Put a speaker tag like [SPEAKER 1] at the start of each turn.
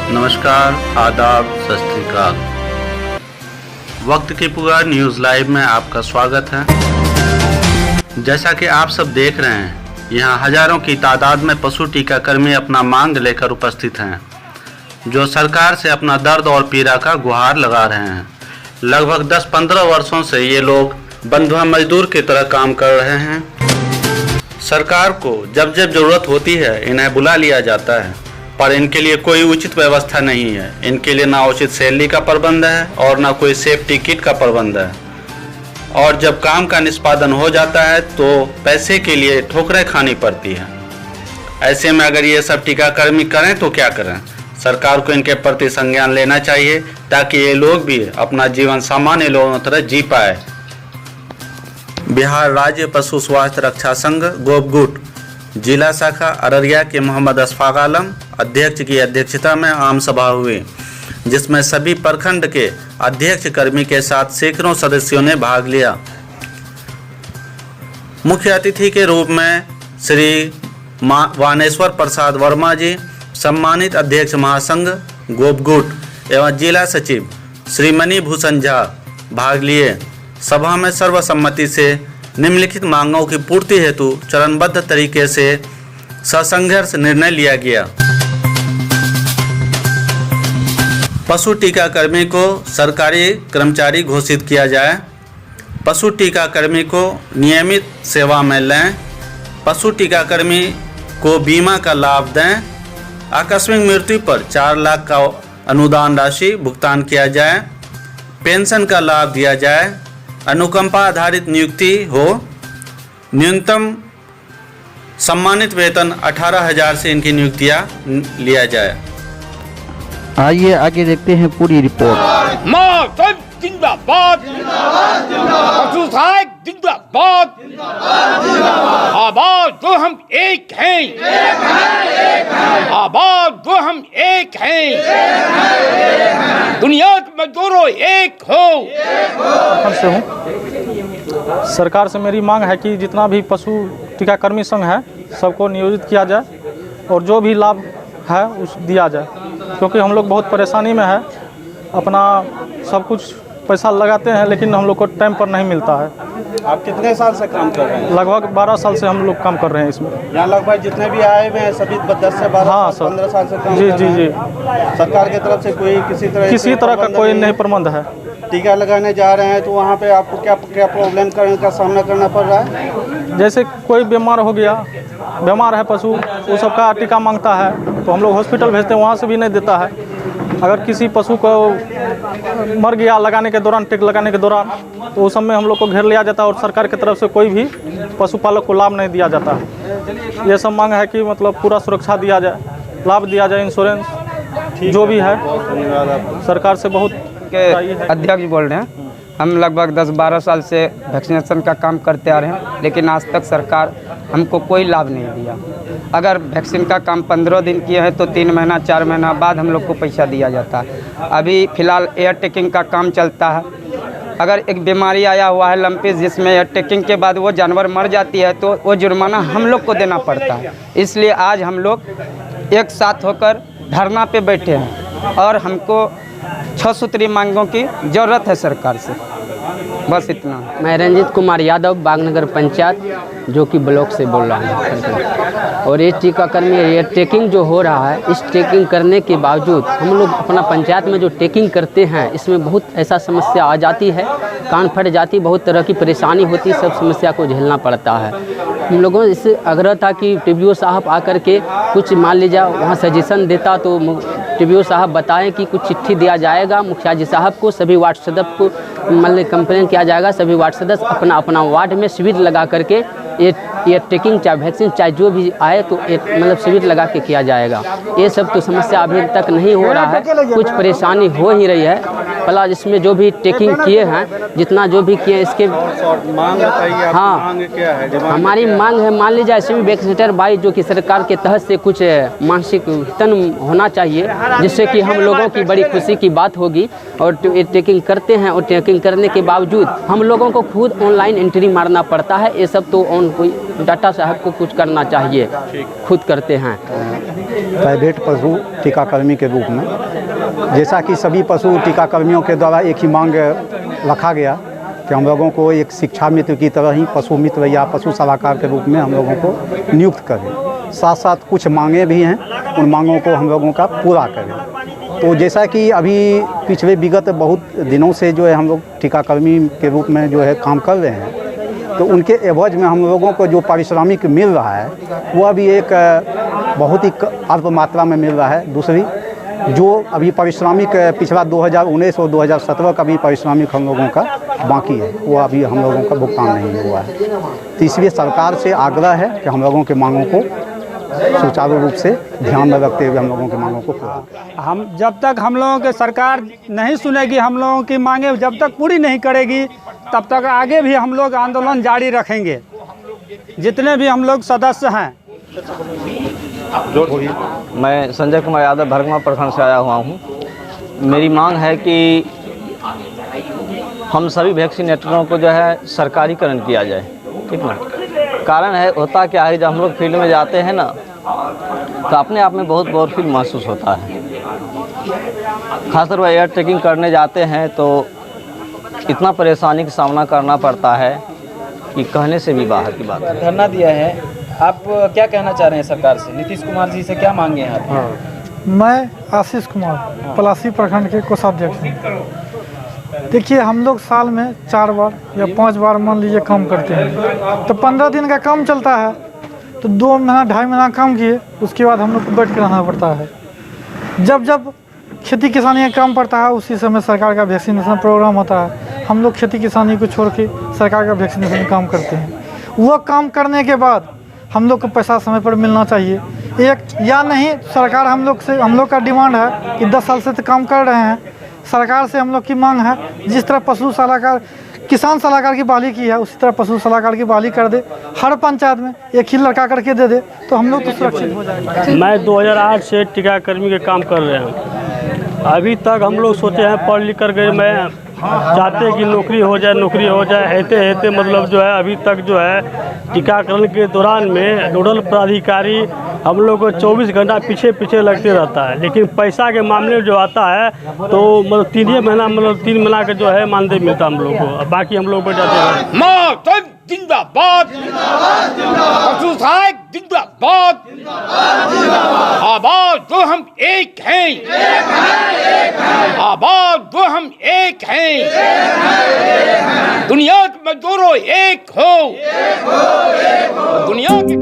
[SPEAKER 1] नमस्कार, आदाब, सत श्री अकाल। वक्त की पुकार न्यूज़ लाइव में आपका स्वागत है। जैसा कि आप सब देख रहे हैं, यहाँ हजारों की तादाद में पशु टीकाकर्मी अपना मांग लेकर उपस्थित हैं, जो सरकार से अपना दर्द और पीड़ा का गुहार लगा रहे हैं। लगभग 10-15 वर्षों से ये लोग बंधुआ मजदूर की तरह काम कर रहे हैं। सरकार को जब जब ज़रूरत होती है इन्हें बुला लिया जाता है, पर इनके लिए कोई उचित व्यवस्था नहीं है। इनके लिए ना उचित सैलरी का प्रबंध है और ना कोई सेफ्टी किट का प्रबंध है। और जब काम का निष्पादन हो जाता है तो पैसे के लिए ठोकरें खानी पड़ती है। ऐसे में अगर ये सब टीकाकर्मी करें तो क्या करें? सरकार को इनके प्रति संज्ञान लेना चाहिए ताकि ये लोग भी अपना जीवन सामान्य लोगों की तरह जी पाए। बिहार राज्य पशु स्वास्थ्य रक्षा संघ गोपगुट जिला शाखा अररिया के मोहम्मद अशफाक आलम अध्यक्ष की अध्यक्षता में आम सभा हुई, जिसमें सभी प्रखंड के अध्यक्ष कर्मी के साथ सैकड़ों सदस्यों ने भाग लिया। मुख्य अतिथि के रूप में श्री वानेश्वर प्रसाद वर्मा जी, सम्मानित अध्यक्ष महासंघ गोपगुट एवं जिला सचिव श्री मणि भूषण झा भाग लिए। सभा में सर्वसम्मति से निम्नलिखित मांगों की पूर्ति हेतु चरणबद्ध तरीके से ससंघर्ष निर्णय लिया गया। पशु टीकाकर्मी को सरकारी कर्मचारी घोषित किया जाए। पशु टीकाकर्मी को नियमित सेवा में लें। पशु टीकाकर्मी को बीमा का लाभ दें। आकस्मिक मृत्यु पर 4 लाख का अनुदान राशि भुगतान किया जाए। पेंशन का लाभ दिया जाए। अनुकंपा आधारित नियुक्ति हो। न्यूनतम सम्मानित वेतन 18,000 से इनकी नियुक्तियां लिया जाए।
[SPEAKER 2] आइए आगे देखते हैं पूरी रिपोर्ट।
[SPEAKER 3] जिंदाबाद, पशु सहायक जिंदाबाद, आबाद जो हम एक हैं, आबाद जो हम एक हैं, दुनिया के मजदूरों एक हो।
[SPEAKER 4] से हूँ। सरकार से मेरी मांग है कि जितना भी पशु टीकाकर्मी संघ है सबको नियोजित किया जाए और जो भी लाभ है उस दिया जाए, क्योंकि हम लोग बहुत परेशानी में है। अपना सब कुछ पैसा लगाते हैं लेकिन हम लोग को टाइम पर नहीं मिलता है।
[SPEAKER 5] आप कितने साल से काम कर रहे हैं?
[SPEAKER 4] लगभग 12 साल से हम लोग काम कर रहे हैं इसमें।
[SPEAKER 5] यहाँ लगभग जितने भी आए हुए हैं सभी 10 से 12
[SPEAKER 4] हाँ,
[SPEAKER 5] 15 साल से काम
[SPEAKER 4] जी
[SPEAKER 5] कर
[SPEAKER 4] जी
[SPEAKER 5] रहे
[SPEAKER 4] जी
[SPEAKER 5] हैं। सरकार की तरफ से कोई किसी तरह
[SPEAKER 4] का कोई नहीं प्रबंध है।
[SPEAKER 5] टीका लगाने जा रहे हैं तो वहाँ पे आपको क्या प्रॉब्लम का सामना करना पड़ रहा है?
[SPEAKER 4] जैसे कोई बीमार हो गया, बीमार है पशु, वो सबका टीका मांगता है तो हम लोग हॉस्पिटल भेजते हैं, वहाँ से भी नहीं देता है। अगर किसी पशु को मर गया लगाने के दौरान, टीका लगाने के दौरान, तो उस समय हम लोग को घेर लिया जाता है और सरकार की तरफ से कोई भी पशुपालक को लाभ नहीं दिया जाता है। ये सब मांग है कि मतलब पूरा सुरक्षा दिया जाए, लाभ दिया जाए, इंश्योरेंस जो भी है सरकार से बहुत
[SPEAKER 6] के अध्यक्ष बोल रहे हैं। हम लगभग 10-12 साल से वैक्सीनेशन का काम करते आ रहे हैं, लेकिन आज तक सरकार हमको कोई लाभ नहीं दिया। अगर वैक्सीन का काम 15 दिन किए हैं तो 3 महीना 4 महीना बाद हम लोग को पैसा दिया जाता है। अभी फ़िलहाल एयर टेकिंग का काम चलता है। अगर एक बीमारी आया हुआ है लंपीज, जिसमें एयर टेकिंग के बाद वो जानवर मर जाती है तो वो जुर्माना हम लोग को देना पड़ता है। इसलिए आज हम लोग एक साथ होकर धरना पे बैठे हैं और हमको 6 सूत्री मांगों की ज़रूरत है सरकार से। बस इतना।
[SPEAKER 7] मैं रंजीत कुमार यादव बागनगर पंचायत जो कि ब्लॉक से बोल रहा हूँ। और ये टीकाकर्मी ये टेकिंग जो हो रहा है, इस टेकिंग करने के बावजूद हम लोग अपना पंचायत में जो टेकिंग करते हैं इसमें बहुत ऐसा समस्या आ जाती है, कान फट जाती, बहुत तरह की परेशानी होती है, सब समस्या को झेलना पड़ता है। हम लोगों ने इससे आग्रह था कि टीबीओ साहब आकर के कुछ मान लीजिए वहाँ सजेशन देता तो टीबीओ साहब बताएं कि कुछ चिट्ठी दिया जाएगा मुखिया जी साहब को, सभी वार्ड सदस्य को मान ली कंप्लेन किया जाएगा। सभी वार्ड सदस्य अपना अपना वार्ड में शिविर लगा करके ये टेकिंग चाहे वैक्सीन चाहे जो भी आए तो मतलब शिविर लगा के किया जाएगा। ये सब तो समस्या अभी तक नहीं हो रहा है, कुछ परेशानी हो ही रही है प्लस इसमें जो भी टेकिंग किए हैं, जितना जो भी किए इसके
[SPEAKER 5] मांग बताइए, आपकी
[SPEAKER 7] हाँ।
[SPEAKER 5] मांग क्या है? डिमांड
[SPEAKER 7] हमारी मांग है, मान लीजिए ऐसे भी वैक्सीनेटर भाई जो कि सरकार के तहत से कुछ मानसिक वेतन होना चाहिए, जिससे कि हम लोगों की बड़ी खुशी की बात होगी। और टेकिंग करते हैं और टेकिंग करने के बावजूद हम लोगों को खुद ऑनलाइन एंट्री मारना पड़ता है। ये सब तो कोई डाटा साहब को कुछ करना चाहिए, खुद करते हैं।
[SPEAKER 8] प्राइवेट पशु टीकाकर्मी के रूप में, जैसा कि सभी पशु टीकाकर्मियों के द्वारा एक ही मांग रखा गया कि हम लोगों को एक शिक्षा मित्र की तरह ही पशु मित्र या पशु सलाहकार के रूप में हम लोगों को नियुक्त करें। साथ साथ कुछ मांगें भी हैं, उन मांगों को हम लोगों का पूरा करें। तो जैसा कि अभी पिछले विगत बहुत दिनों से जो है हम लोग टीकाकर्मी के रूप में जो है काम कर रहे हैं, तो उनके एवज में हम लोगों को जो पारिश्रमिक मिल रहा है वह अभी एक बहुत ही अल्प मात्रा में मिल रहा है। दूसरी जो अभी पारिश्रमिक पिछला 2019 और 2017 का भी पारिश्रमिक हम लोगों का बाकी है, वो अभी हम लोगों का भुगतान नहीं हुआ है। तो इसलिए सरकार से आग्रह है कि हम लोगों के मांगों को सुचारू रूप से ध्यान में रखते हुए हम लोगों की मांगों को पूरा करें।
[SPEAKER 9] हम जब तक हम लोगों के सरकार नहीं सुनेगी, हम लोगों की मांगे जब तक पूरी नहीं करेगी, तब तक आगे भी हम लोग आंदोलन जारी रखेंगे, जितने भी हम लोग सदस्य हैं।
[SPEAKER 10] मैं संजय कुमार यादव भरगवा प्रखंड से आया हुआ हूँ। मेरी मांग है कि हम सभी वैक्सीनेटरों को जो है सरकारीकरण किया जाए, ठीक ना। कारण है होता क्या है, जब हम लोग फील्ड में जाते हैं ना तो अपने आप में बहुत बोर फील महसूस होता है। खासतौर पर एयर ट्रैकिंग करने जाते हैं तो इतना परेशानी का सामना करना पड़ता है कि कहने से भी बाहर की बात है।
[SPEAKER 11] धरना दिया है, आप क्या कहना चाह रहे हैं सरकार से? नीतीश कुमार जी से क्या मांगे हैं आप?
[SPEAKER 12] मैं आशीष कुमार पलासी प्रखंड के कोषाध्यक्ष हूँ। देखिए, हम लोग साल में 4 बार या 5 बार मान लीजिए काम करते हैं, तो 15 दिन का काम चलता है, तो 2 महीना 2.5 महीना काम किए, उसके बाद हम लोग को बैठ के रहना पड़ता है। जब जब खेती किसानी का काम पड़ता है, उसी समय सरकार का वैक्सीनेशन प्रोग्राम होता है। हम लोग खेती किसानी को छोड़ के सरकार का वैक्सीनेशन काम करते हैं। वह काम करने के बाद हम लोग को पैसा समय पर मिलना चाहिए। एक या नहीं, सरकार हम लोग का डिमांड है कि 10 साल से तो काम कर रहे हैं। सरकार से हम लोग की मांग है, जिस तरह पशु सलाहकार किसान सलाहकार की बहाली की है, उसी तरह पशु सलाहकार की बहाली कर दे। हर पंचायत में एक ही लड़का करके दे दे, तो हम लोग तो सुरक्षित हो जाएंगे।
[SPEAKER 4] मैं 2008 से टीकाकर्मी के काम कर रहे हैं। अभी तक हम लोग सोचे हैं, पढ़ लिख कर गए, मैं चाहते हैं कि नौकरी हो जाए, हेते मतलब जो है अभी तक जो है टीकाकरण के दौरान में नोडल पदाधिकारी हम लोग को 24 घंटा पीछे लगते रहता है। लेकिन पैसा के मामले में जो आता है तो मतलब 3 महीना का जो है मानदेय मिलता है हम लोग को, बाकी हम लोग बैठ जाते हैं।
[SPEAKER 3] मातम जिंदाबाद, पशु सहायक जिंदाबाद, आवाज दो हम एक हैं, आवाज दो हम एक हैं, दुनिया के मजदूरों एक हो, दुनिया के